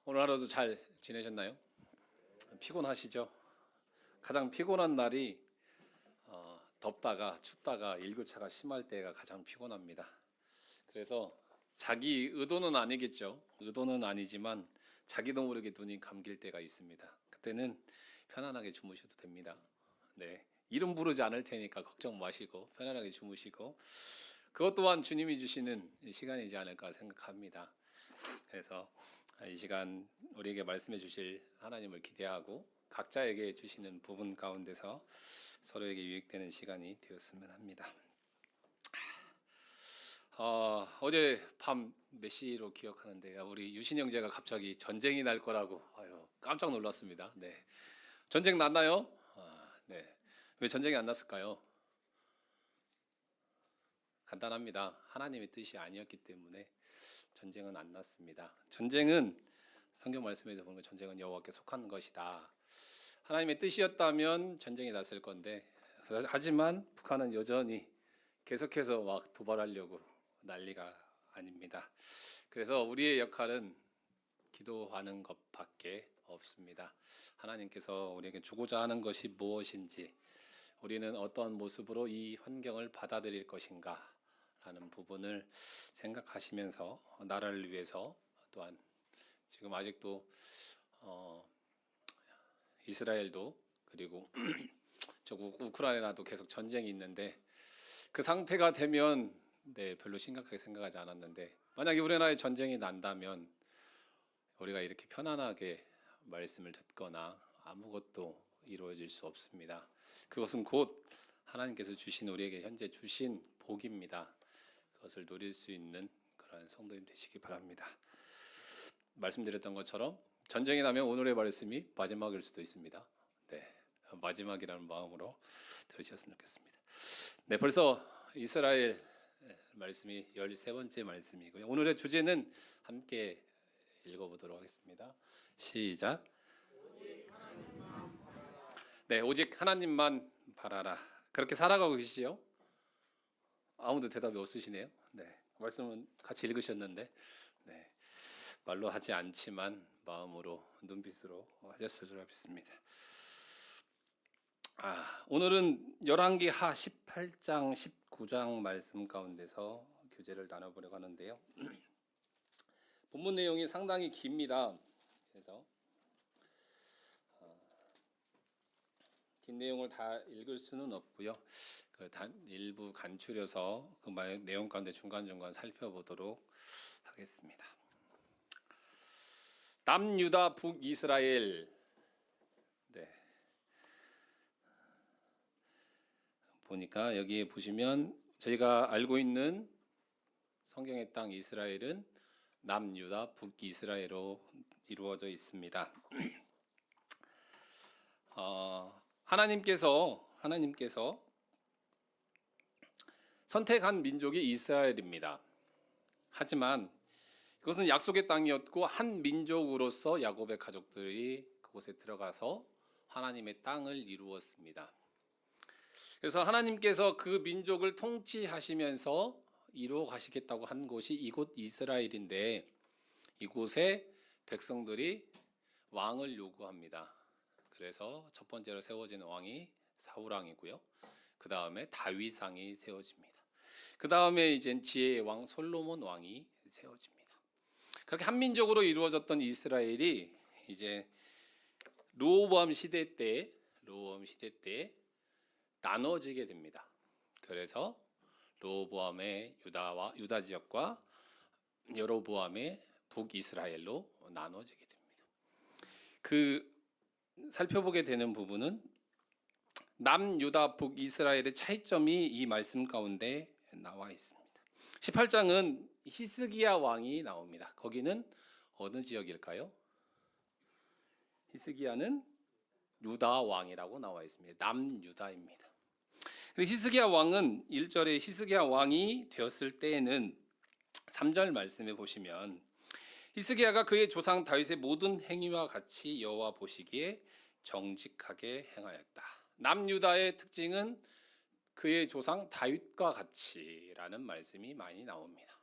오늘 하루도 잘 지내셨나요? 피곤하시죠? 가장 피곤한 날이 덥다가 춥다가 일교차가 심할 때가 가장 피곤합니다. 그래서 자기 의도는 아니겠죠. 의도는 아니지만 자기도 모르게 눈이 감길 때가 있습니다. 그때는 편안하게 주무셔도 됩니다. 네, 이름 부르지 않을 테니까 걱정 마시고 편안하게 주무시고 그것 또한 주님이 주시는 시간이지 않을까 생각합니다. 그래서 이 시간 우리에게 말씀해 주실 하나님을 기대하고 각자에게 주시는 부분 가운데서 서로에게 유익되는 시간이 되었으면 합니다. 어제 밤 몇 시로 기억하는데 우리 유신 형제가 갑자기 전쟁이 날 거라고 깜짝 놀랐습니다. 네, 전쟁 났나요? 네, 왜 전쟁이 안 났을까요? 간단합니다. 하나님의 뜻이 아니었기 때문에 전쟁은 안 났습니다. 전쟁은 성경 말씀에서 보는 전쟁은 여호와께 속한 것이다. 하나님의 뜻이었다면 전쟁이 났을 건데 하지만 북한은 여전히 계속해서 막 도발하려고 난리가 아닙니다. 그래서 우리의 역할은 기도하는 것밖에 없습니다. 하나님께서 우리에게 주고자 하는 것이 무엇인지 우리는 어떤 모습으로 이 환경을 받아들일 것인가 라는 부분을 생각하시면서 나라를 위해서 또한 지금 아직도 이스라엘도 그리고 저 우크라이나도 계속 전쟁이 있는데 그 상태가 되면 별로 심각하게 생각하지 않았는데 만약에 우리나라에 전쟁이 난다면 우리가 이렇게 편안하게 말씀을 듣거나 아무것도 이루어질 수 없습니다. 그것은 곧 하나님께서 주신 우리에게 현재 주신 복입니다. 그것을 누릴 수 있는 그런 성도님 되시기 바랍니다. 말씀드렸던 것처럼 전쟁이 나면 오늘의 말씀이 마지막일 수도 있습니다. 네, 마지막이라는 마음으로 들으셨으면 좋겠습니다. 네, 벌써 이스라엘 말씀이 13번째 말씀이고요. 오늘의 주제는 함께 읽어보도록 하겠습니다. 시작. 네, 오직 하나님만 바라라. 그렇게 살아가고 계시죠? 아무도 대답이 없으시네요. 네, 말씀은 같이 읽으셨는데 네, 말로 하지 않지만 마음으로 눈빛으로 하셨을 줄 믿습니다. 오늘은 열왕기하 18장 19장 말씀 가운데서 교제를 나눠보려고 하는데요. 본문 내용이 상당히 깁니다. 그래서 긴 내용을 다 읽을 수는 없고요. 일부 간추려서 그 내용 가운데 중간중간 살펴보도록 하겠습니다. 남유다 북이스라엘. 네. 보니까 여기에 보시면 저희가 알고 있는 성경의 땅 이스라엘은 남유다 북이스라엘로 이루어져 있습니다. 하나님께서 선택한 민족이 이스라엘입니다. 하지만 그것은 약속의 땅이었고 한 민족으로서 야곱의 가족들이 그곳에 들어가서 하나님의 땅을 이루었습니다. 그래서 하나님께서 그 민족을 통치하시면서 이루어 가시겠다고 한 곳이 이곳 이스라엘인데 이곳에 백성들이 왕을 요구합니다. 그래서 첫 번째로 세워진 왕이 사울왕이고요. 그 다음에 다윗왕이 세워집니다. 그 다음에 이제 지혜의 왕 솔로몬 왕이 세워집니다. 그렇게 한민족으로 이루어졌던 이스라엘이 이제 르호보암 시대 때 나눠지게 됩니다. 그래서 르호보암의 유다 지역과 여로보암의 북이스라엘로 나눠지게 됩니다. 살펴보게 되는 부분은 남유다 북이스라엘의 차이점이 이 말씀 가운데 나와 있습니다. 18장은 히스기야 왕이 나옵니다. 거기는 어느 지역일까요? 히스기야는 유다 왕이라고 나와 있습니다. 남유다입니다. 그리고 히스기야 왕은 1절에 히스기야 왕이 되었을 때에는 3절 말씀에 보시면 히스기야가 그의 조상 다윗의 모든 행위와 같이 여호와 보시기에 정직하게 행하였다. 남유다의 특징은 그의 조상 다윗과 같이라는 말씀이 많이 나옵니다.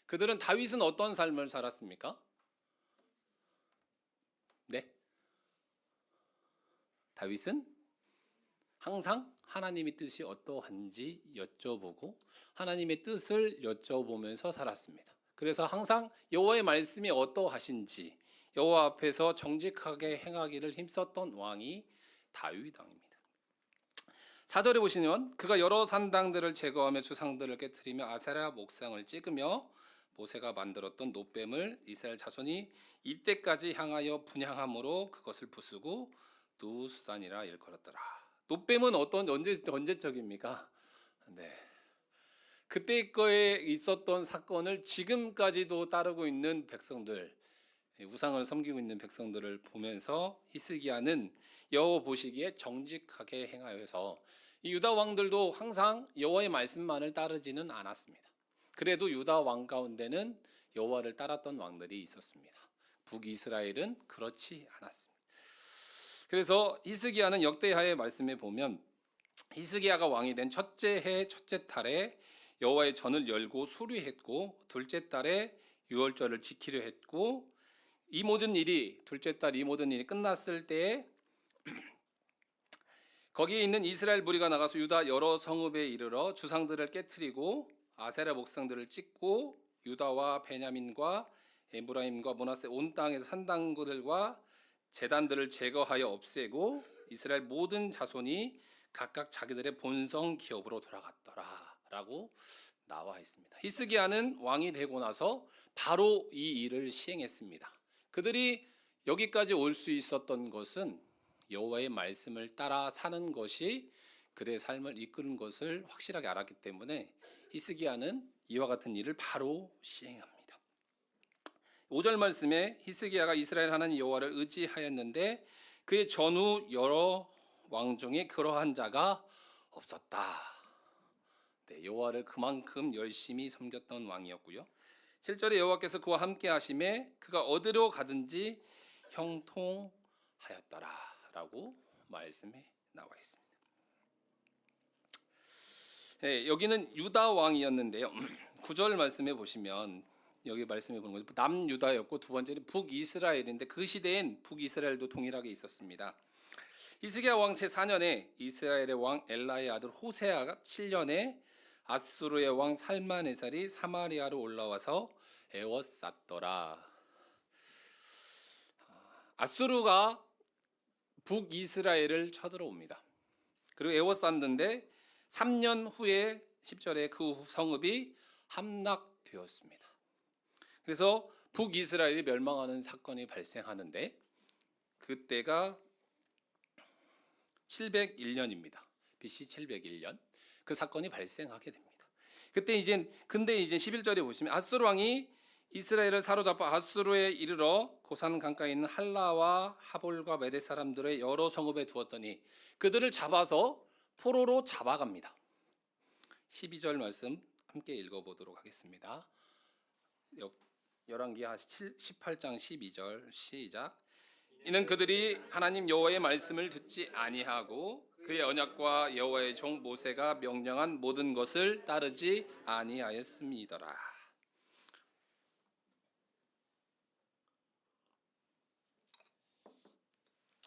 그들은 다윗은 어떤 삶을 살았습니까? 네? 다윗은 항상 하나님의 뜻이 어떠한지 여쭤보고 하나님의 뜻을 여쭤보면서 살았습니다. 그래서 항상 여호와의 말씀이 어떠하신지 여호와 앞에서 정직하게 행하기를 힘썼던 왕이 다윗 왕입니다. 4절에 보시면 그가 여러 산당들을 제거하며 주상들을 깨뜨리며 아세라 목상을 찍으며 모세가 만들었던 놋뱀을 이스라엘 자손이 이때까지 향하여 분향함으로 그것을 부수고 누수단이라 일컬었더라. 놋뱀은 언제적입니까? 네. 그때 거에 있었던 사건을 지금까지도 따르고 있는 백성들, 우상을 섬기고 있는 백성들을 보면서 히스기야는 여호와 보시기에 정직하게 행하여서 이 유다 왕들도 항상 여호와의 말씀만을 따르지는 않았습니다. 그래도 유다 왕 가운데는 여호와를 따랐던 왕들이 있었습니다. 북이스라엘은 그렇지 않았습니다. 그래서 히스기야는 역대하의 말씀에 보면 히스기야가 왕이 된 첫째 해 첫째 달에 여호와의 전을 열고 수리했고 둘째 달에 유월절을 지키려 했고 이 모든 일이 둘째 달 이 모든 일이 끝났을 때에 거기에 있는 이스라엘 무리가 나가서 유다 여러 성읍에 이르러 주상들을 깨뜨리고 아세라 목상들을 찍고 유다와 베냐민과 에브라임과 므낫세 온 땅에서 산당들과 제단들을 제거하여 없애고 이스라엘 모든 자손이 각각 자기들의 본성 기업으로 돌아갔더라라고 나와 있습니다. 히스기야는 왕이 되고 나서 바로 이 일을 시행했습니다. 그들이 여기까지 올 수 있었던 것은 여호와의 말씀을 따라 사는 것이 그들의 삶을 이끄는 것을 확실하게 알았기 때문에 히스기야는 이와 같은 일을 바로 시행합니다. 5절 말씀에 히스기야가 이스라엘 하나님 여호와를 의지하였는데 그의 전후 여러 왕 중에 그러한 자가 없었다. 네, 여호와를 그만큼 열심히 섬겼던 왕이었고요. 7절에 여호와께서 그와 함께 하심에 그가 어디로 가든지 형통하였더라라고 말씀에 나와 있습니다. 네, 여기는 유다 왕이었는데요. 9절 말씀에 보시면 여기 말씀해 보는 거죠. 남유다였고 두 번째는 북이스라엘인데 그 시대엔 북이스라엘도 동일하게 있었습니다. 히스기야 왕 제4년에 이스라엘의 왕 엘라의 아들 호세아가 7년에 아수르의 왕 살마네살이 사마리아로 올라와서 에워쌌더라. 아수르가 북이스라엘을 쳐들어옵니다. 그리고 에워쌌는데 3년 후에 10절에 그 성읍이 함락되었습니다. 그래서 북이스라엘이 멸망하는 사건이 발생하는데 그때가 701년입니다. BC 701년 그 사건이 발생하게 됩니다. 근데 이제 11절에 보시면 아수르 왕이 이스라엘을 사로잡아 아수르에 이르러 고산 강가에 있는 할라와 하볼과 메대 사람들의 여러 성읍에 두었더니 그들을 잡아서 포로로 잡아갑니다. 12절 말씀 함께 읽어보도록 하겠습니다. 열왕기하 18장 12절 시작. 이는 그들이 하나님 여호와의 말씀을 듣지 아니하고 그의 언약과 여호와의 종 모세가 명령한 모든 것을 따르지 아니하였음이더라.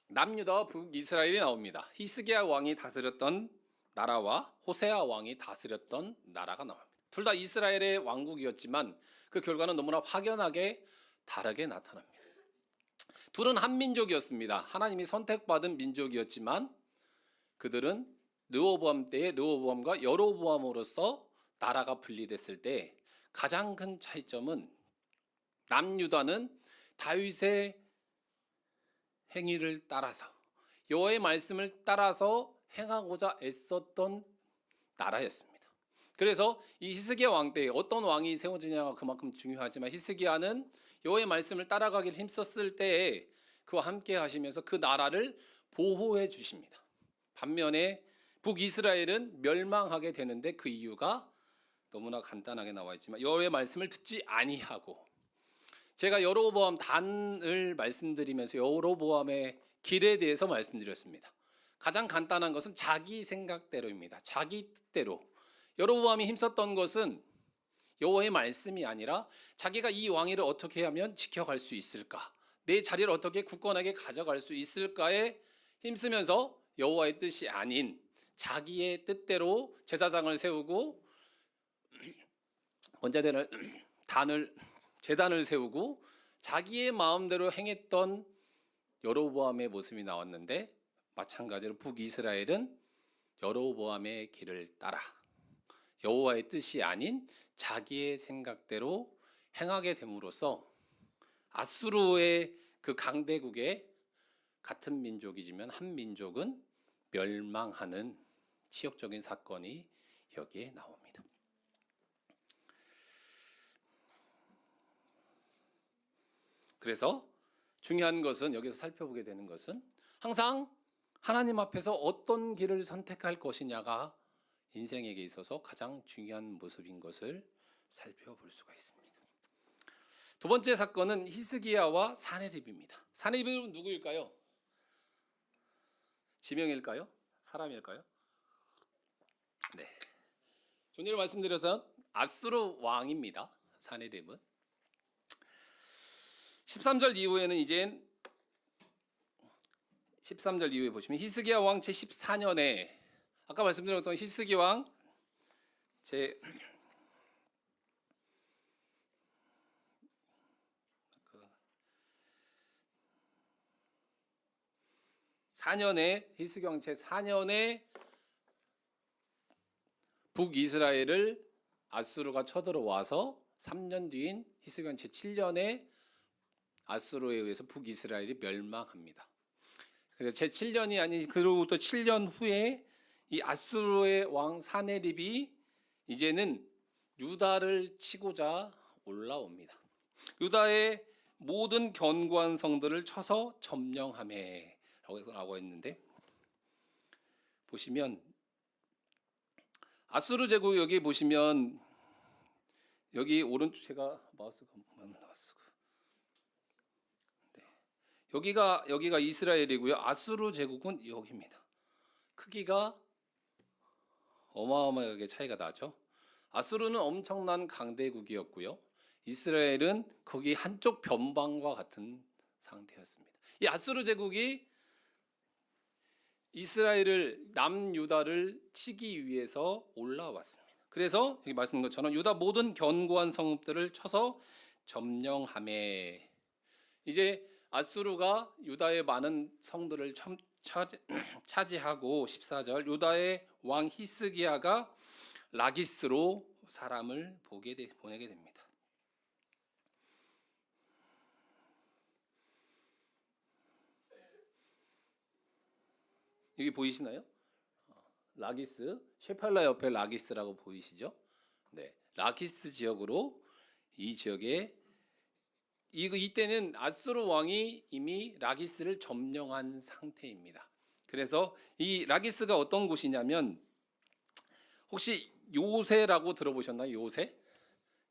남유다와 북이스라엘이 나옵니다. 히스기야 왕이 다스렸던 나라와 호세아 왕이 다스렸던 나라가 나옵니다. 둘 다 이스라엘의 왕국이었지만 그 결과는 너무나 확연하게 다르게 나타납니다. 둘은 한 민족이었습니다. 하나님이 선택받은 민족이었지만 그들은 르호보암 때에 르호보암과 여로보암으로서 나라가 분리됐을 때 가장 큰 차이점은 남유다는 다윗의 행위를 따라서 여호와의 말씀을 따라서 행하고자 애썼던 나라였습니다. 그래서 이 히스기야 왕 때 어떤 왕이 세워지냐가 그만큼 중요하지만 히스기야는 여호와의 말씀을 따라가기를 힘썼을 때에 그와 함께 하시면서 그 나라를 보호해 주십니다. 반면에 북이스라엘은 멸망하게 되는데 그 이유가 너무나 간단하게 나와 있지만 여호와의 말씀을 듣지 아니하고 제가 여로보암 단을 말씀드리면서 여로보암의 길에 대해서 말씀드렸습니다. 가장 간단한 것은 자기 생각대로입니다. 자기 뜻대로. 여로보암이 힘썼던 것은 여호와의 말씀이 아니라 자기가 이 왕위를 어떻게 하면 지켜갈 수 있을까? 내 자리를 어떻게 굳건하게 가져갈 수 있을까에 힘쓰면서 여호와의 뜻이 아닌 자기의 뜻대로 제사장을 세우고 언제대를 제단을 세우고 자기의 마음대로 행했던 여로보암의 모습이 나왔는데, 마찬가지로 북이스라엘은 여로보암의 길을 따라 여호와의 뜻이 아닌 자기의 생각대로 행하게 됨으로써 아수르의 그 강대국의 같은 민족이지만 한 민족은 멸망하는 치욕적인 사건이 여기에 나옵니다. 그래서 중요한 것은, 여기서 살펴보게 되는 것은 항상 하나님 앞에서 어떤 길을 선택할 것이냐가 인생에게 있어서 가장 중요한 모습인 것을 살펴볼 수가 있습니다. 두 번째 사건은 히스기야와 사네립입니다. 사네립은 누구일까요? 지명일까요? 사람일까요? 네. 전에 말씀드려서 아수르 왕입니다. 사네립은 13절 이후에는 이제 13절 이후에 보시면 히스기야 왕 제14년에 아까 말씀드렸던 히스기야 왕 제 4년에 히스기야 왕 제4년에 북이스라엘을 아수르가 쳐들어와서 3년 뒤인 히스기야 왕 제7년에 아수르에 의해서 북이스라엘이 멸망합니다. 그래서 제7년이 아닌 그로부터 7년 후에 이 아수르의 왕 사네립이 이제는 유다를 치고자 올라옵니다. 유다의 모든 견고한 성들을 쳐서 점령하매 라고 했는데, 보시면 아수르 제국 여기 보시면 여기 오른쪽 제가 마우스가 나왔어. 여기가 이스라엘이고요. 아수르 제국은 여기입니다. 크기가 어마어마하게 차이가 나죠. 아수르는 엄청난 강대국이었고요. 이스라엘은 거기 한쪽 변방과 같은 상태였습니다. 이 아수르 제국이 이스라엘을 남유다를 치기 위해서 올라왔습니다. 그래서 여기 말씀드린 것처럼 유다 모든 견고한 성읍들을 쳐서 점령하매, 이제 아수르가 유다의 많은 성들을 차지하고 14절 유다의 왕 히스기야가 라기스로 사람을 보내게 됩니다. 여기 보이시나요? 라기스, 셰팔라 옆에 라기스라고 보이시죠? 네, 라기스 지역으로 이 지역에 이때는 아수르 왕이 이미 라기스를 점령한 상태입니다. 그래서 이 라기스가 어떤 곳이냐면, 혹시 요새라고 들어보셨나요?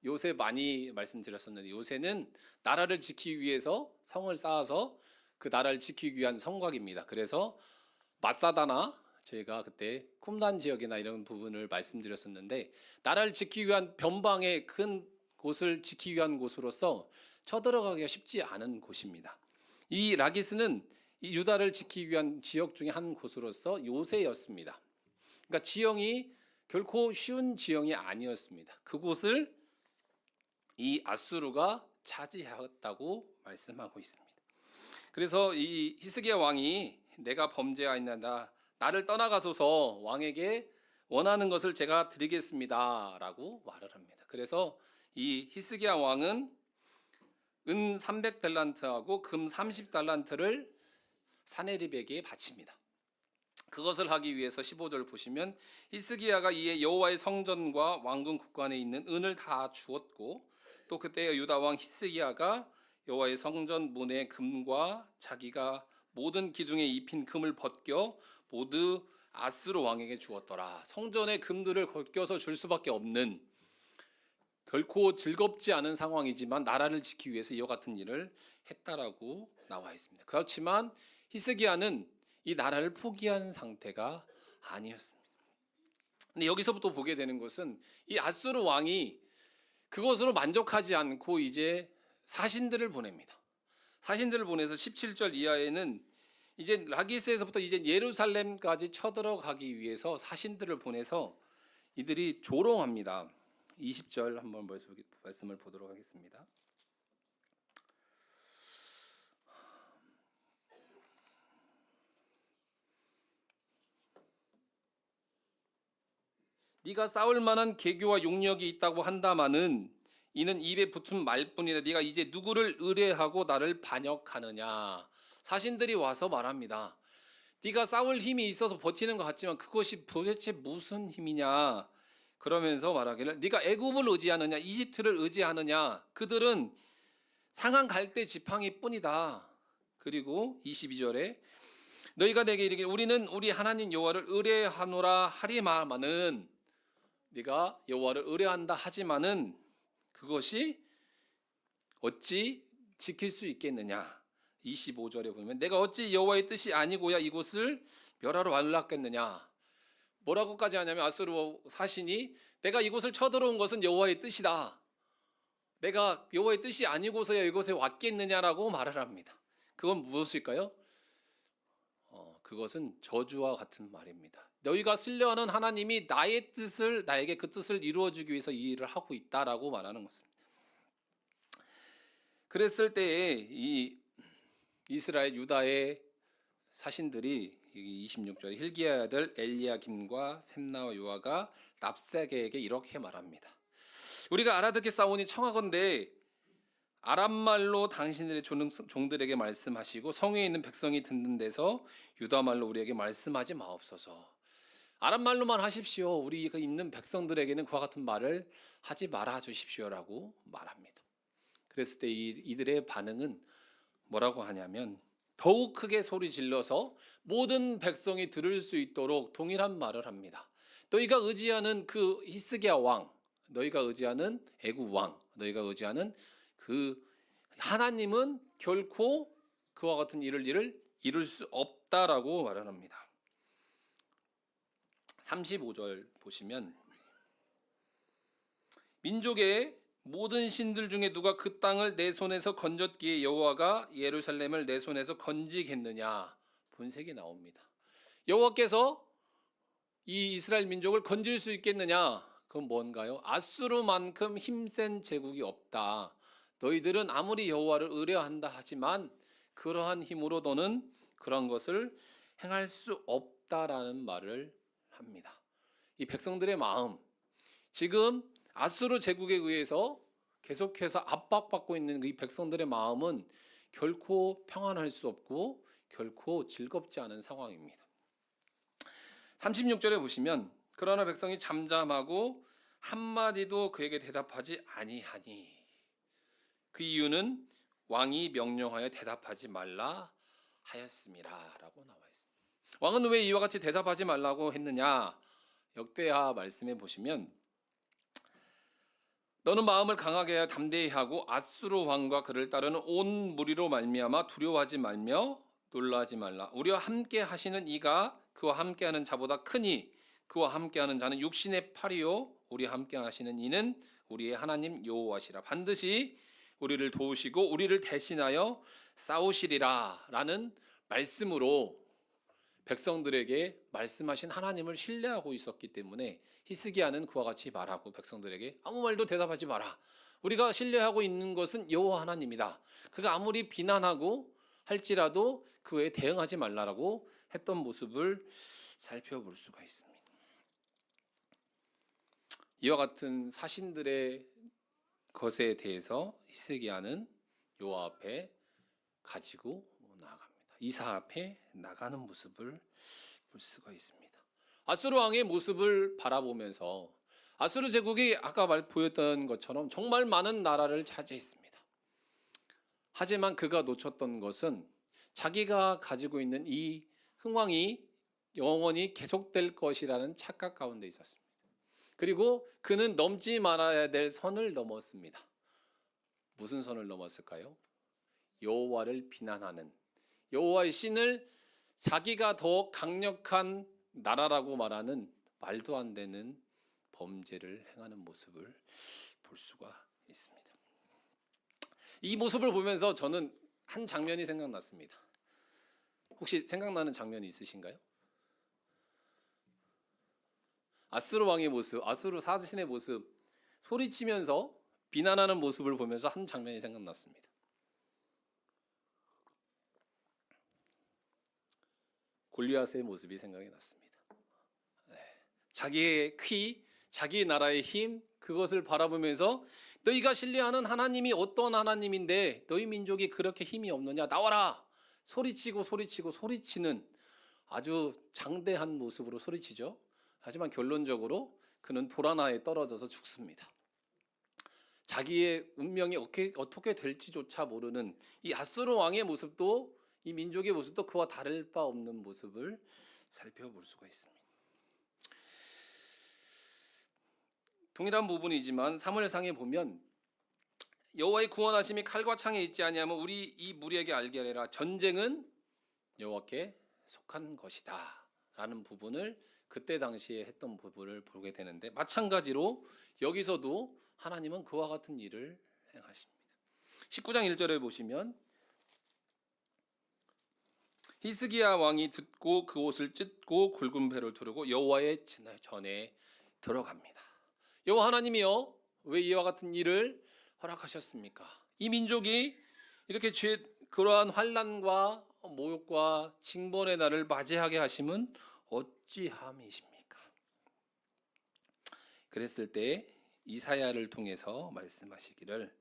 요새 많이 말씀드렸었는데, 요새는 나라를 지키기 위해서 성을 쌓아서 그 나라를 지키기 위한 성곽입니다. 그래서 마사다나 저희가 그때 쿰단 지역이나 이런 부분을 말씀드렸었는데, 나라를 지키기 위한 변방의 큰 곳을 지키기 위한 곳으로서 쳐들어가기가 쉽지 않은 곳입니다. 이 라기스는 이 유다를 지키기 위한 지역 중에 한 곳으로서 요새였습니다. 그러니까 지형이 결코 쉬운 지형이 아니었습니다. 그곳을 이 아수르가 차지하였다고 말씀하고 있습니다. 그래서 이 히스기야 왕이 내가 범죄하였나이다, 나를 떠나가소서, 왕에게 원하는 것을 제가 드리겠습니다 라고 말을 합니다. 그래서 이 히스기야 왕은 은 300달란트하고 금 30달란트를 사네립에게 바칩니다. 그것을 하기 위해서 15절 보시면 히스기야가 이에 여호와의 성전과 왕궁 국관에 있는 은을 다 주었고, 또 그때 유다 왕 히스기야가 여호와의 성전 문의 금과 자기가 모든 기둥에 입힌 금을 벗겨 모두 아수르 왕에게 주었더라. 성전의 금들을 벗겨서 줄 수밖에 없는, 결코 즐겁지 않은 상황이지만 나라를 지키기 위해서 이와 같은 일을 했다라고 나와 있습니다. 그렇지만 히스기야는 이 나라를 포기한 상태가 아니었습니다. 근데 여기서부터 보게 되는 것은 이 아수르 왕이 그것으로 만족하지 않고 이제 사신들을 보냅니다. 사신들을 보내서 17절 이하에는 이제 라기스에서부터 이제 예루살렘까지 쳐들어가기 위해서 사신들을 보내서 이들이 조롱합니다. 20절 한번 말씀을 보도록 하겠습니다. 네가 싸울 만한 계교와 용력이 있다고 한다마는 이는 입에 붙은 말뿐이다. 네가 이제 누구를 의뢰하고 나를 반역하느냐. 사신들이 와서 말합니다. 네가 싸울 힘이 있어서 버티는 것 같지만 그것이 도대체 무슨 힘이냐. 그러면서 말하기를 네가 애굽을 의지하느냐 이집트를 의지하느냐. 그들은 상한 갈대 지팡이 뿐이다. 그리고 22절에 너희가 내게 이르기를 우리는 우리 하나님 여호와를 의뢰하노라 하리마마는 네가 여호와를 의뢰한다 하지만은 그것이 어찌 지킬 수 있겠느냐. 25절에 보면 내가 어찌 여호와의 뜻이 아니고야 이곳을 멸하러 왔겠느냐. 뭐라고까지 하냐면 아수르 사신이 내가 이곳을 쳐들어온 것은 여호와의 뜻이다. 내가 여호와의 뜻이 아니고서야 이곳에 왔겠느냐라고 말을 합니다. 그건 무엇일까요? 그것은 저주와 같은 말입니다. 너희가 신뢰하는 하나님이 나에게 그 뜻을 이루어주기 위해서 이 일을 하고 있다라고 말하는 것입니다. 그랬을 때에 이 이스라엘 유다의 사신들이 26절에 hil기야의 아들 엘리야김과 셈나와 요아가 랍사게에게 이렇게 말합니다. 우리가 알아듣게 싸우니 청하건대 아람말로 당신들의 종들에게 말씀하시고 성에 있는 백성이 듣는 데서 유다말로 우리에게 말씀하지 마옵소서. 아람말로만 하십시오. 우리가 있는 백성들에게는 그와 같은 말을 하지 말아 주십시오라고 말합니다. 그랬을 때 이들의 반응은 뭐라고 하냐면 더욱 크게 소리 질러서 모든 백성이 들을 수 있도록 동일한 말을 합니다. 너희가 의지하는 그 히스기야 왕, 너희가 의지하는 애굽 왕, 너희가 의지하는 그 하나님은 결코 그와 같은 일을 이룰 수 없다라고 말을 합니다. 35절 보시면 민족의 모든 신들 중에 누가 그 땅을 내 손에서 건졌기에 여호와가 예루살렘을 내 손에서 건지겠느냐. 본색이 나옵니다. 여호와께서 이 이스라엘 민족을 건질 수 있겠느냐. 그건 뭔가요? 아수르만큼 힘센 제국이 없다. 너희들은 아무리 여호와를 의뢰한다 하지만 그러한 힘으로 너는 그런 것을 행할 수 없다라는 말을 합니다. 이 백성들의 마음, 지금 아수르 제국에 의해서 계속해서 압박받고 있는 이 백성들의 마음은 결코 평안할 수 없고 결코 즐겁지 않은 상황입니다. 36절에 보시면 그러나 백성이 잠잠하고 한마디도 그에게 대답하지 아니하니 그 이유는 왕이 명령하여 대답하지 말라 하였음이라라고 나와 있습니다. 왕은 왜 이와 같이 대답하지 말라고 했느냐? 역대하 말씀해 보시면 너는 마음을 강하게 하여 담대히 하고 아수르 왕과 그를 따르는 온 무리로 말미암아 두려워하지 말며 놀라지 말라. 우리와 함께 하시는 이가 그와 함께하는 자보다 크니 그와 함께하는 자는 육신의 팔이요 우리와 함께 하시는 이는 우리의 하나님 여호와시라. 반드시 우리를 도우시고 우리를 대신하여 싸우시리라 라는 말씀으로 백성들에게 말씀하신 하나님을 신뢰하고 있었기 때문에 히스기야는 그와 같이 말하고 백성들에게 아무 말도 대답하지 마라. 우리가 신뢰하고 있는 것은 여호와 하나님이다. 그가 아무리 비난하고 할지라도 그에 대응하지 말라라고 했던 모습을 살펴볼 수가 있습니다. 이와 같은 사신들의 것에 대해서 히스기야는 여호와 앞에 가지고 나아갑니다. 이사 앞에 나가는 모습을 볼 수가 있습니다. 아수르 왕의 모습을 바라보면서 아수르 제국이 아까 보였던 것처럼 정말 많은 나라를 차지했습니다. 하지만 그가 놓쳤던 것은 자기가 가지고 있는 이 흥왕이 영원히 계속될 것이라는 착각 가운데 있었습니다. 그리고 그는 넘지 말아야 될 선을 넘었습니다. 무슨 선을 넘었을까요? 여호와를 비난하는, 여호와의 신을 자기가 더 강력한 나라라고 말하는 말도 안 되는 범죄를 행하는 모습을 볼 수가 있습니다. 이 모습을 보면서 저는 한 장면이 생각났습니다. 혹시 생각나는 장면이 있으신가요? 아수르 왕의 모습, 아수르 사신의 모습, 소리치면서 비난하는 모습을 보면서 한 장면이 생각났습니다. 골리앗의 모습이 생각이 났습니다. 자기의 퀴, 자기 나라의 힘, 그것을 바라보면서 너희가 신뢰하는 하나님이 어떤 하나님인데 너희 민족이 그렇게 힘이 없느냐, 나와라! 소리치고 소리치는 아주 장대한 모습으로 소리치죠. 하지만 결론적으로 그는 돌 하나에 떨어져서 죽습니다. 자기의 운명이 어떻게 될지조차 모르는 이 아수르 왕의 모습도, 이 민족의 모습도 그와 다를 바 없는 모습을 살펴볼 수가 있습니다. 동일한 부분이지만 사무엘상에 보면 여호와의 구원하심이 칼과 창에 있지 아니하면 우리 이 무리에게 알게 하리라, 전쟁은 여호와께 속한 것이다 라는 부분을 그때 당시에 했던 부분을 보게 되는데, 마찬가지로 여기서도 하나님은 그와 같은 일을 행하십니다. 19장 1절에 보시면 히스기야 왕이 듣고 그 옷을 찢고 굵은 배를 두르고 여호와의 전에 들어갑니다. 여호와 하나님이여, 왜 이와 같은 일을 허락하셨습니까? 이 민족이 이렇게 그러한 환난과 모욕과 징벌의 날을 맞이하게 하심은 어찌함이십니까? 그랬을 때 이사야를 통해서 말씀하시기를,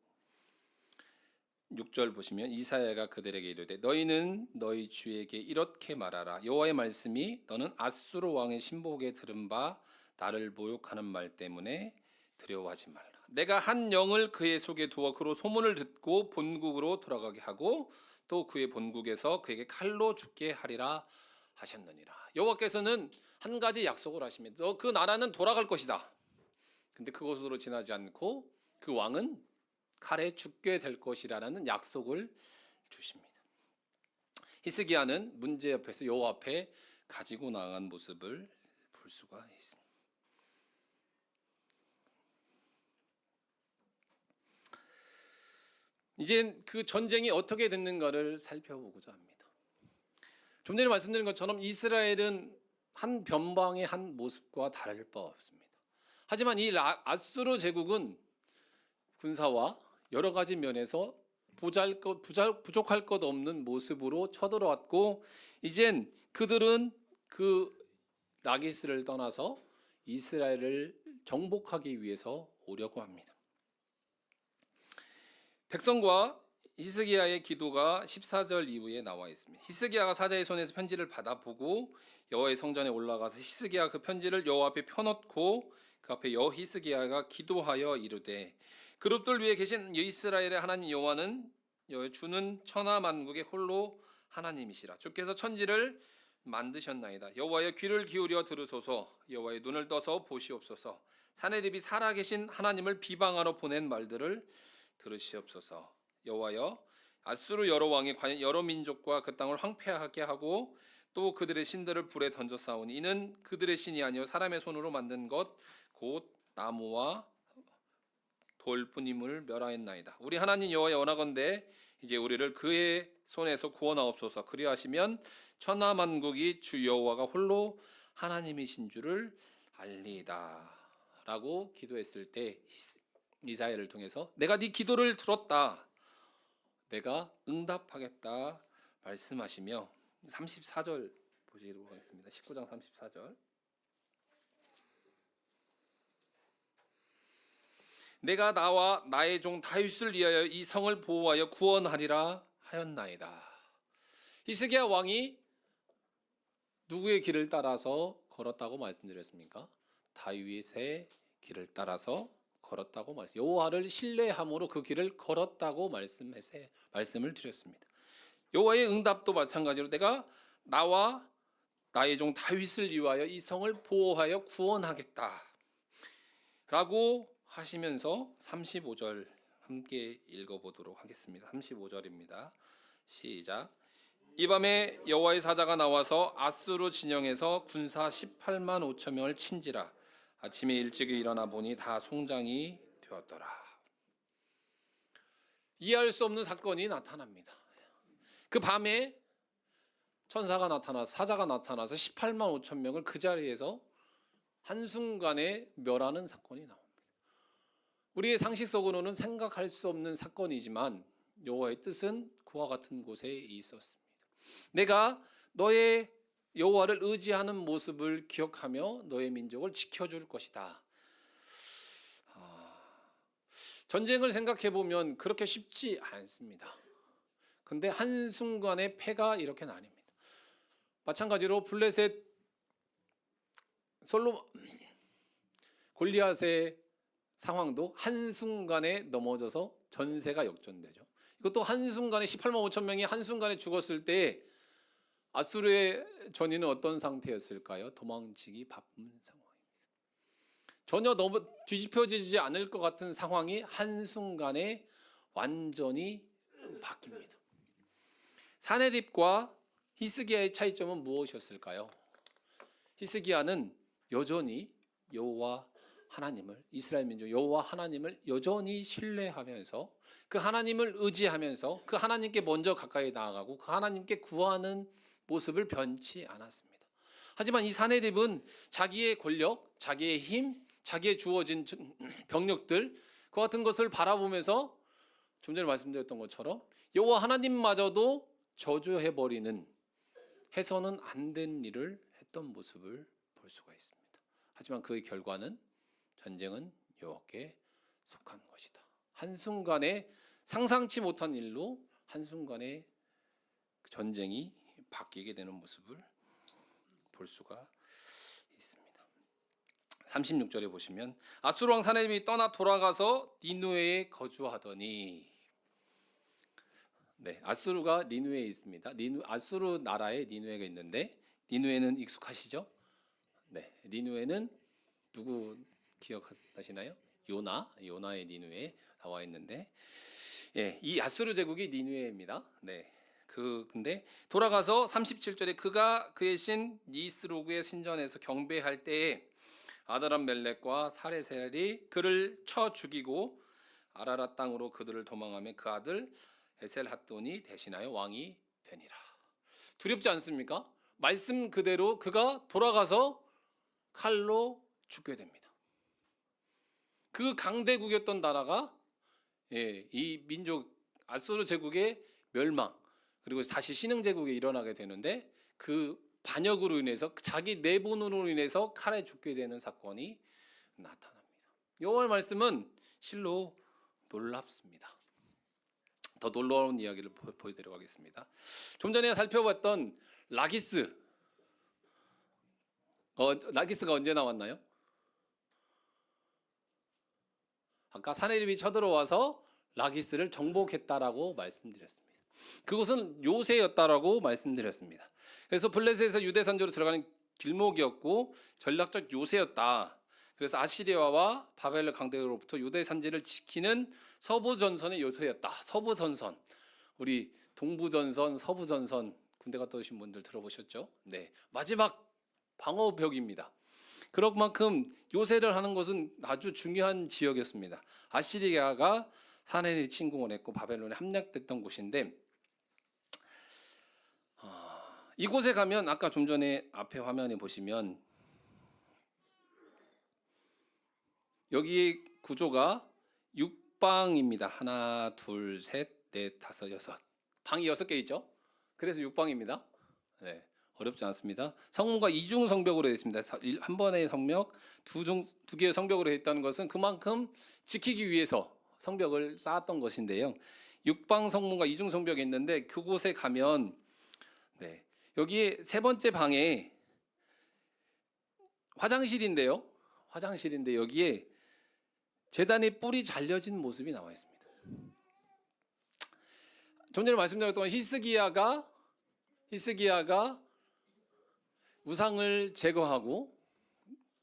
6절 보시면 이사야가 그들에게 이르되 너희는 너희 주에게 이렇게 말하라, 여호와의 말씀이 너는 아수르 왕의 신복에 들은 바 나를 모욕하는 말 때문에 두려워하지 말라. 내가 한 영을 그의 속에 두어 그로 소문을 듣고 본국으로 돌아가게 하고 또 그의 본국에서 그에게 칼로 죽게 하리라 하셨느니라. 여호와께서는 한 가지 약속을 하십니다. 그 나라는 돌아갈 것이다. 근데 그것으로 지나지 않고 그 왕은 칼에 죽게 될 것이라는 약속을 주십니다. 히스기야는 문제 앞에서 여호와 앞에 가지고 나간 모습을 볼 수가 있습니다. 이제 그 전쟁이 어떻게 됐는가를 살펴보고자 합니다. 좀 전에 말씀드린 것처럼 이스라엘은 한 변방의 한 모습과 다를 바 없습니다. 하지만 이 아수르 제국은 군사와 여러 가지 면에서 부족할 것 없는 모습으로 쳐들어왔고, 이젠 그들은 그 라기스를 떠나서 이스라엘을 정복하기 위해서 오려고 합니다. 백성과 히스기야의 기도가 14절 이후에 나와 있습니다. 히스기야가 사자의 손에서 편지를 받아보고 여호와의 성전에 올라가서 히스기야가 그 편지를 여호와 앞에 펴놓고 그 앞에 히스기야가 기도하여 이르되, 그룹들 위에 계신 이스라엘의 하나님 여호와는 주는 천하 만국의 홀로 하나님이시라. 주께서 천지를 만드셨나이다. 여호와의 귀를 기울여 들으소서. 여호와의 눈을 떠서 보시옵소서. 사내립이 살아계신 하나님을 비방하러 보낸 말들을 들으시옵소서. 여호와여, 아수르 여러 왕이 과연 여러 민족과 그 땅을 황폐하게 하고 또 그들의 신들을 불에 던져 싸우니 이는 그들의 신이 아니요 사람의 손으로 만든 것 곧 나무와 돌뿐임을 멸하였나이다. 우리 하나님 여호와의 원하건대 이제 우리를 그의 손에서 구원하옵소서. 그리하시면 천하 만국이 주 여호와가 홀로 하나님이신 줄을 알리이다 라고 기도했을 때 이사야를 통해서 내가 네 기도를 들었다, 내가 응답하겠다 말씀하시며 34절 보시도록 하겠습니다. 19장 34절. 내가 나와 나의 종 다윗을 위하여 이 성을 보호하여 구원하리라 하였나이다. 히스기야 왕이 누구의 길을 따라서 걸었다고 말씀드렸습니까? 다윗의 길을 따라서 걸었다고 말씀. 여호와를 신뢰함으로 그 길을 걸었다고 말씀을 드렸습니다. 여호와의 응답도 마찬가지로 내가 나와 나의 종 다윗을 위하여 이 성을 보호하여 구원하겠다 라고 하시면서 35절 함께 읽어보도록 하겠습니다. 35절입니다. 시작. 이 밤에 여호와의 사자가 나와서 아수르 진영에서 군사 18만 5천 명을 친지라. 아침에 일찍 일어나 보니 다 송장이 되었더라. 이해할 수 없는 사건이 나타납니다. 그 밤에 천사가 나타나서 사자가 나타나서 18만 5천 명을 그 자리에서 한순간에 멸하는 사건이 나옵니다. 우리의 상식적으로는 생각할 수 없는 사건이지만 여호와의 뜻은 그와 같은 곳에 있었습니다. 내가 너의 여호와를 의지하는 모습을 기억하며 너의 민족을 지켜줄 것이다. 전쟁을 생각해 보면 그렇게 쉽지 않습니다. 근데 한순간에 패가 이렇게 나뉩니다. 마찬가지로 블레셋 골리앗의 상황도 한순간에 넘어져서 전세가 역전되죠. 이것도 한순간에 18만 5천 명이 한순간에 죽었을 때 아수르의 전인은 어떤 상태였을까요? 도망치기 바쁜 상황입니다. 전혀 너무 뒤집혀지지 않을 것 같은 상황이 한순간에 완전히 바뀝니다. 사네립과 히스기야의 차이점은 무엇이었을까요? 히스기야는 여전히 여호와 하나님을, 이스라엘 민족 여호와 하나님을 여전히 신뢰하면서 그 하나님을 의지하면서 그 하나님께 먼저 가까이 나아가고 그 하나님께 구하는 모습을 변치 않았습니다. 하지만 이 사네립은 자기의 권력, 자기의 힘, 자기의 주어진 병력들 그 같은 것을 바라보면서 좀 전에 말씀드렸던 것처럼 여호와 하나님마저도 저주해버리는, 해서는 안 된 일을 했던 모습을 볼 수가 있습니다. 하지만 그의 결과는 전쟁은 여호와께 속한 것이다. 한순간에 상상치 못한 일로 한순간에 전쟁이 바뀌게 되는 모습을 볼 수가 있습니다. 36절에 보시면 아수르 왕 사네립이 떠나 돌아가서 니누에에 거주하더니, 네, 아수르가 니누에에 있습니다. 아수르 나라에 니누에가 있는데 니누에는 익숙하시죠? 네, 니누에는 누구 기억하시나요? 요나의 니누에 나와 있는데, 예, 이 아수르 제국이 니누에입니다. 네. 근데 돌아가서 37절에 그가 그의 신 니스로그의 신전에서 경배할 때에 아다람 멜렉과 사레셀이 그를 쳐 죽이고 아라랏 땅으로 그들을 도망하며 그 아들 에셀핫돈이 대신하여 왕이 되니라. 두렵지 않습니까? 말씀 그대로 그가 돌아가서 칼로 죽게 됩니다. 그 강대국이었던 나라가, 예, 이 민족 아수르 제국의 멸망, 그리고 다시 신흥 제국이 일어나게 되는데 그 반역으로 인해서 자기 내분으로 인해서 칼에 죽게 되는 사건이 나타납니다. 여호와의 말씀은 실로 놀랍습니다. 더 놀라운 이야기를 보여드리도록 하겠습니다. 좀 전에 살펴봤던 라기스가 언제 나왔나요? 아까 사네립이 쳐들어와서 라기스를 정복했다라고 말씀드렸습니다. 그곳은 요새였다라고 말씀드렸습니다. 그래서 블레셋에서 유대 산지로 들어가는 길목이었고 전략적 요새였다. 그래서 아시리아와 바벨론 강대로부터 유대 산지를 지키는 서부 전선의 요새였다. 서부 전선, 우리 동부 전선, 서부 전선 군대 갔다 오신 분들 들어보셨죠? 네, 마지막 방어벽입니다. 그런 만큼 요새를 하는 것은 아주 중요한 지역이었습니다. 아시리아가 사네립 침공을 했고 바벨론에 함락됐던 곳인데, 이곳에 가면 아까 좀 전에 앞에 화면에 보시면 여기 구조가 6방입니다. 하나, 둘, 셋, 넷, 다섯, 여섯. 방이 6개 있죠? 그래서 6방입니다. 네, 어렵지 않습니다. 성문과 이중 성벽으로 되어 있습니다. 한 번의 성벽, 두 개의 성벽으로 되어 있다는 것은 그만큼 지키기 위해서 성벽을 쌓았던 것인데요. 6방 성문과 이중 성벽이 있는데 그곳에 가면, 네, 여기 세 번째 방에 화장실인데 여기에 제단의 뿔이 잘려진 모습이 나와 있습니다. 좀 전에 말씀드렸던 히스기야가 우상을 제거하고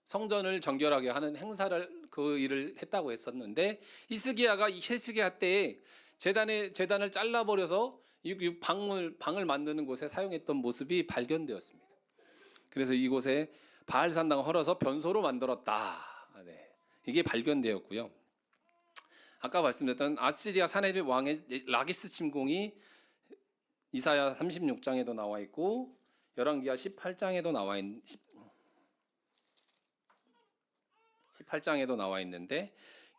성전을 정결하게 하는 행사를, 그 일을 했다고 했었는데, 히스기야 때에 제단을 잘라버려서 이 방을 만드는 곳에 사용했던 모습이 발견되었습니다. 그래서 이곳에 바알산당을 헐어서 변소로 만들었다. 네, 이게 발견되었고요. 아까 말씀드렸던 아시리아 사네립 왕의 라기스 침공이 이사야 36장에도 나와 있고 열왕기하 18장에도 18장에도 나와 있는데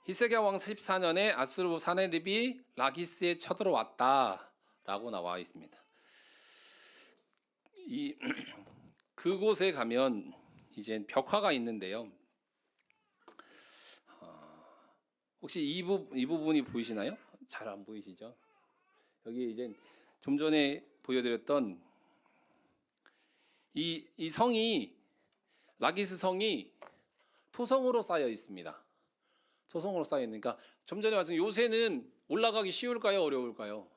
히스기야 왕 14년에 아수르 사네립이 라기스에 쳐들어왔다라고 나와 있습니다. 그곳에 가면 이제 벽화가 있는데요. 혹시 이 부분이 보이시나요? 잘 안 보이시죠? 여기 이제 좀 전에 보여드렸던 이 성이 라기스 성이 토성으로 쌓여 있습니다. 토성으로 쌓여 있으니까 좀 전에 말씀 요새는 올라가기 쉬울까요? 어려울까요?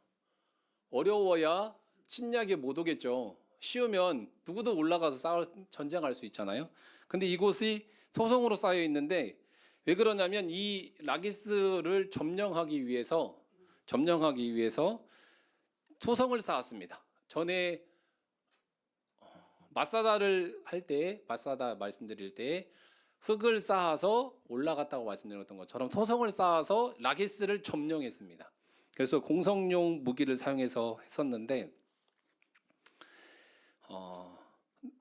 어려워야 침략에 못 오겠죠. 쉬우면 누구도 올라가서 전쟁할 수 있잖아요. 근데 이곳이 토성으로 쌓여 있는데 왜 그러냐면 이 라기스를 점령하기 위해서 토성을 쌓았습니다. 전에 마사다를 할 때, 마사다 말씀드릴 때 흙을 쌓아서 올라갔다고 말씀드렸던 것처럼 토성을 쌓아서 라기스를 점령했습니다. 그래서 공성용 무기를 사용해서 했었는데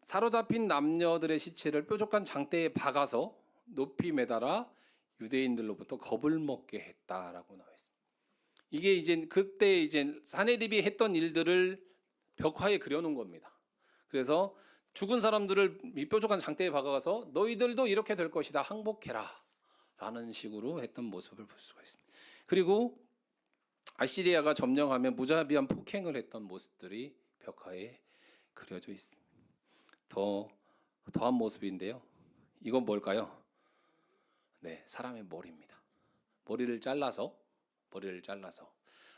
사로잡힌 남녀들의 시체를 뾰족한 장대에 박아서 높이 매달아 유대인들로부터 겁을 먹게 했다라고 나와 있습니다. 이게 이제 그때 이제 사네립이 했던 일들을 벽화에 그려놓은 겁니다. 그래서 죽은 사람들을 이 뾰족한 장대에 박아서 너희들도 이렇게 될 것이다, 항복해라 라는 식으로 했던 모습을 볼 수가 있습니다. 그리고 아시리아가 점령하면 무자비한 폭행을 했던 모습들이 벽화에 그려져 있습니다. 더한 모습인데요. 이건 뭘까요? 네, 사람의 머리입니다. 머리를 잘라서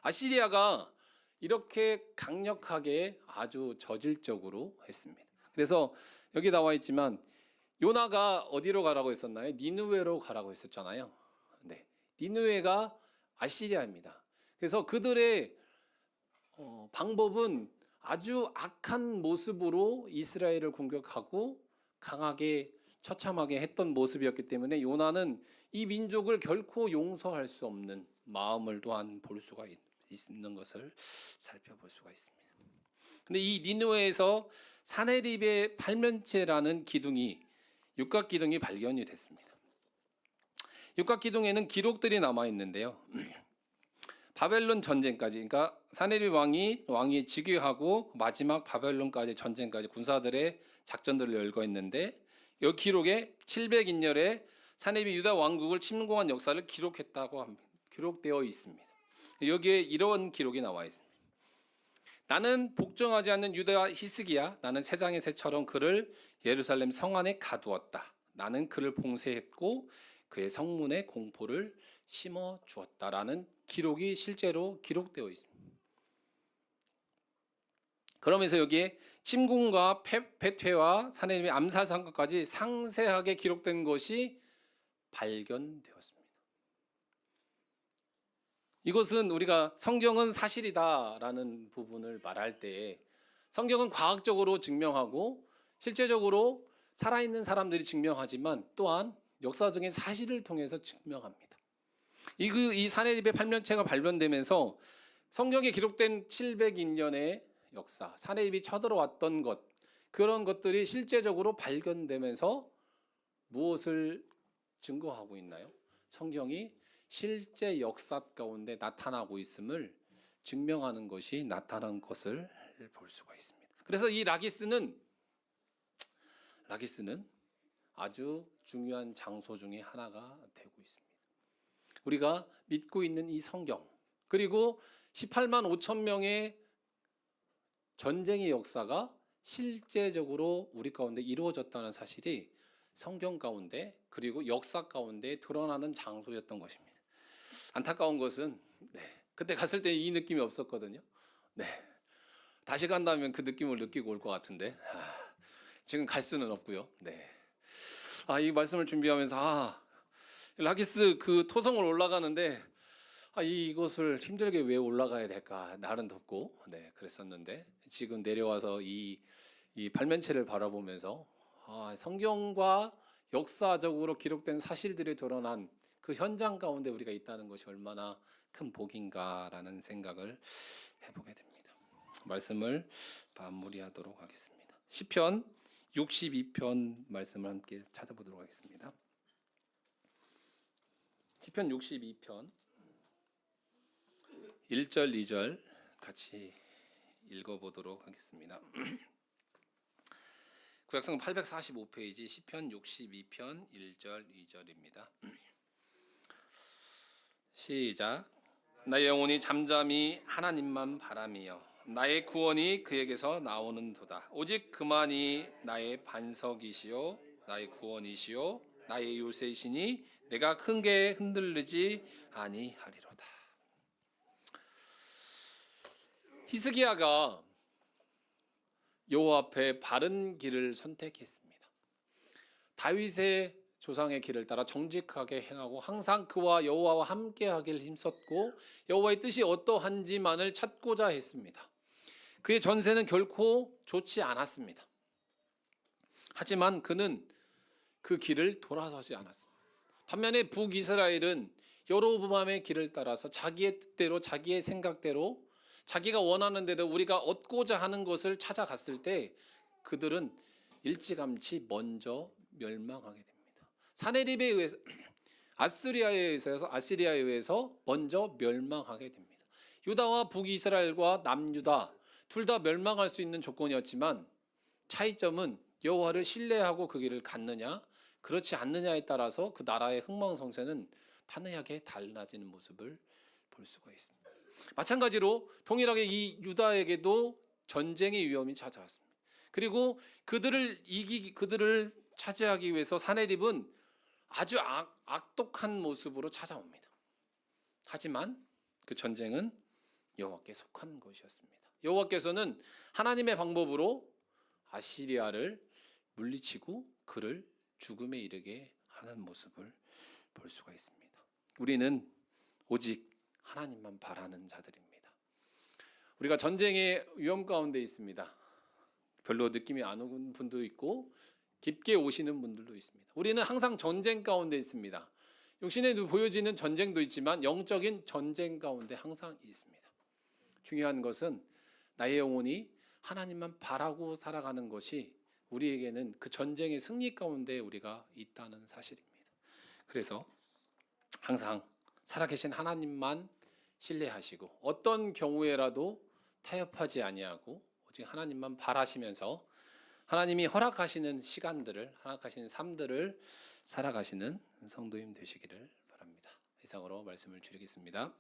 아시리아가 이렇게 강력하게 아주 저질적으로 했습니다. 그래서 여기 나와 있지만 요나가 어디로 가라고 했었나요? 니느웨로 가라고 했었잖아요. 네, 니느웨가 아시리아입니다. 그래서 그들의 방법은 아주 악한 모습으로 이스라엘을 공격하고 강하게 처참하게 했던 모습이었기 때문에 요나는 이 민족을 결코 용서할 수 없는 마음을 또한 볼 수가 있는 것을 살펴볼 수가 있습니다. 근데 이 니느웨에서 사네립의 팔면체라는 기둥이 육각 기둥이 발견이 됐습니다. 육각 기둥에는 기록들이 남아 있는데요. 바벨론 전쟁까지, 그러니까 사네립 왕이 즉위하고 마지막 바벨론까지 전쟁까지 군사들의 작전들을 열거했는데 이 기록에 700인열에 사네립이 유다 왕국을 침공한 역사를 기록했다고 합니다. 기록되어 있습니다. 여기에 이런 기록이 나와 있습니다. 나는 복종하지 않는 유다 히스기야, 나는 새장의 새처럼 그를 예루살렘 성 안에 가두었다. 나는 그를 봉쇄했고 그의 성문에 공포를 심어 주었다라는 기록이 실제로 기록되어 있습니다. 그러면서 여기에 침공과 패퇴와 사내림의 암살 사건까지 상세하게 기록된 것이 발견되었습니다. 이것은 우리가 성경은 사실이다라는 부분을 말할 때 성경은 과학적으로 증명하고 실제적으로 살아있는 사람들이 증명하지만 또한 역사적인 사실을 통해서 증명합니다. 이 사네립의 팔면체가 발견되면서 성경에 기록된 700인년의 역사, 사네립이 쳐들어왔던 것, 그런 것들이 실제적으로 발견되면서 무엇을 증거하고 있나요? 성경이 실제 역사 가운데 나타나고 있음을 증명하는 것이 나타난 것을 볼 수가 있습니다. 그래서 이 라기스는 아주 중요한 장소 중에 하나가 되고 있습니다. 우리가 믿고 있는 이 성경, 그리고 18만 5천 명의 전쟁의 역사가 실제적으로 우리 가운데 이루어졌다는 사실이 성경 가운데 그리고 역사 가운데 드러나는 장소였던 것입니다. 안타까운 것은 그때 갔을 때 이 느낌이 없었거든요. 다시 간다면 그 느낌을 느끼고 올 것 같은데 지금 갈 수는 없고요. 이 말씀을 준비하면서 라기스 그 토성을 올라가는데 이곳을 힘들게 왜 올라가야 될까, 날은 덥고 그랬었는데 지금 내려와서 이 발면체를 바라보면서 성경과 역사적으로 기록된 사실들이 드러난 그 현장 가운데 우리가 있다는 것이 얼마나 큰 복인가라는 생각을 해보게 됩니다. 말씀을 마무리하도록 하겠습니다. 시편 62편 말씀을 함께 찾아보도록 하겠습니다. 시편 62편 1절 2절 같이 읽어보도록 하겠습니다. 구약성 845페이지 시편 62편 1절 2절입니다. 시작. 나의 영혼이 잠잠히 하나님만 바라며 나의 구원이 그에게서 나오는도다. 오직 그만이 나의 반석이시요 나의 구원이시요 나의 요새이시니 내가 크게 흔들리지 아니하리로다. 히스기야가 여호와 앞에 바른 길을 선택했습니다. 다윗의 조상의 길을 따라 정직하게 행하고 항상 그와 여호와와 함께하길 힘썼고 여호와의 뜻이 어떠한지만을 찾고자 했습니다. 그의 전세는 결코 좋지 않았습니다. 하지만 그는 그 길을 돌아서지 않았습니다. 반면에 북이스라엘은 여로보암의 길을 따라서 자기의 뜻대로 자기의 생각대로 자기가 원하는 대로 우리가 얻고자 하는 것을 찾아갔을 때 그들은 일찌감치 먼저 멸망하게 됩니다. 사네립에 의해서 아시리아에 의해서 먼저 멸망하게 됩니다. 유다와 북이스라엘과 남유다 둘 다 멸망할 수 있는 조건이었지만 차이점은 여호와를 신뢰하고 그 길을 갔느냐 그렇지 않느냐에 따라서 그 나라의 흥망성쇠는 판이하게 달라지는 모습을 볼 수가 있습니다. 마찬가지로 동일하게 이 유다에게도 전쟁의 위험이 찾아왔습니다. 그리고 그들을 차지하기 위해서 사네립은 아주 악독한 모습으로 찾아옵니다. 하지만 그 전쟁은 여호와께 속한 것이었습니다. 여호와께서는 하나님의 방법으로 아시리아를 물리치고 그를 죽음에 이르게 하는 모습을 볼 수가 있습니다. 우리는 오직 하나님만 바라는 자들입니다. 우리가 전쟁의 위험 가운데 있습니다. 별로 느낌이 안 오는 분도 있고 깊게 오시는 분들도 있습니다. 우리는 항상 전쟁 가운데 있습니다. 육신에 보여지는 전쟁도 있지만 영적인 전쟁 가운데 항상 있습니다. 중요한 것은 나의 영혼이 하나님만 바라고 살아가는 것이 우리에게는 그 전쟁의 승리 가운데 우리가 있다는 사실입니다. 그래서 항상 살아계신 하나님만 신뢰하시고 어떤 경우에라도 타협하지 아니하고 오직 하나님만 바라시면서 하나님이 허락하시는 시간들을 허락하시는 삶들을 살아가시는 성도님 되시기를 바랍니다. 이상으로 말씀을 줄이겠습니다.